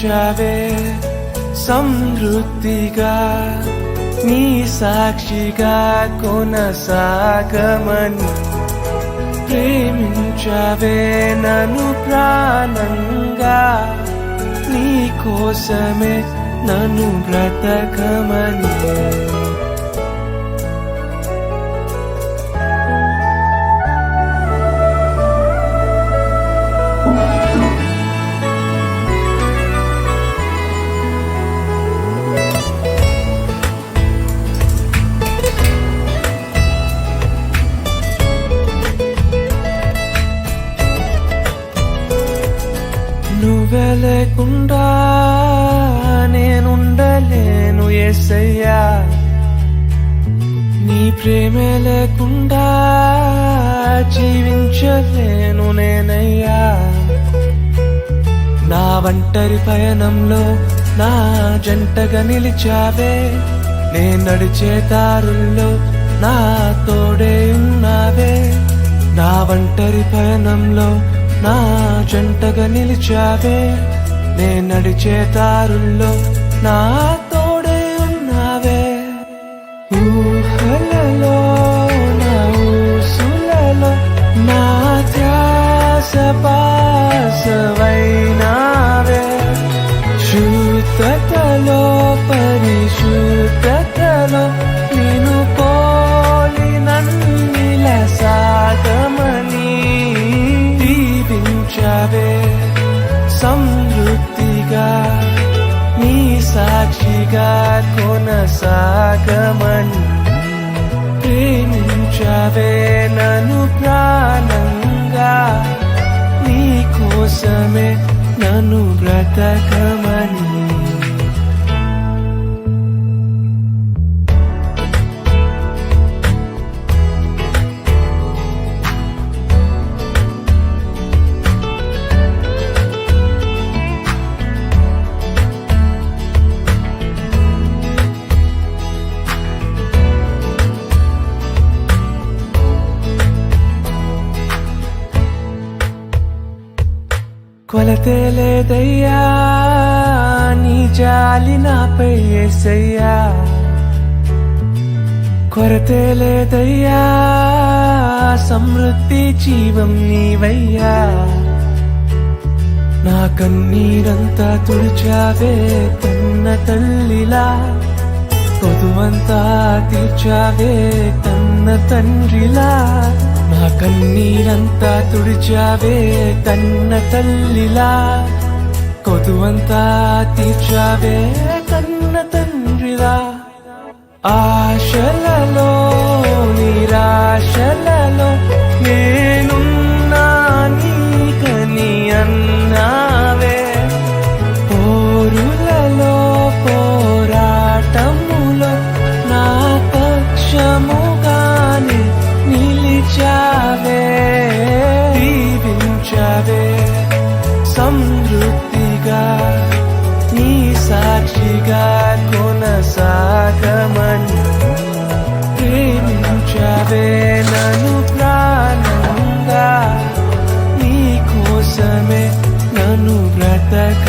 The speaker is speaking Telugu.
ప్రేమించవే సమృద్ధిగా నీ సాక్షిగా కొనసాగమని ప్రేమించవే నన్ను ప్రాణంగా నీ కోసమే నన్ను బ్రతకమని నువ్వే లేకుండా నేనుండలేను యేసయ్యా నీ ప్రేమే లేకుండా జీవించలేను నేనయ్యా నా ఒంటరి పయనంలో నా జంటగా నిలిచావే నే నడిచే దారుల్లో నా తోడే ఉన్నావే నా ఒంటరి పయనంలో నా జంటగా నిలిచావే నే నడిచే దారుల్లో నా తోడే ఉన్నావే ఊహలలో నా ఊసులలో నా ధ్యాస బాసవైనావే శుద్ధతలో పరిశుద్ధతలో నిన్ను పోలి నన్నిల సాగమని దీవించవే సమృద్ధిగా నీ సాక్షిగా కొనసాగమని ప్రేమించవే నన్ను ప్రాణంగా నీ కోసమే నన్ను బ్రతకమని కొలతే లేదయ్యా నీ జాలి నాపై యేసయ్యా కొరతే లేదయ్యా సమృద్ధి జీవం నీవయ్యా నా కన్నీరంతా తుడిచావే కన్న తల్లిలా కొదువంతా తీర్చావే కన్న తండ్రిలా నా కన్నీరంతా తుడిచావే కన్న తల్లిలా కొదువంతా తీర్చావే కన్న తండ్రిలా ఆశలలో నిరాశలలో నేనున్నా నీకని అన్నావే పోరులలో పోరాటములో నా పక్షముగానే నిలిచావే దీవించవే సమృద్ధిగా నీ సాక్షిగా కొనసాగమని ప్రేమించవే నన్ను ప్రాణంగా నీ కోసమే నన్ను బ్రతక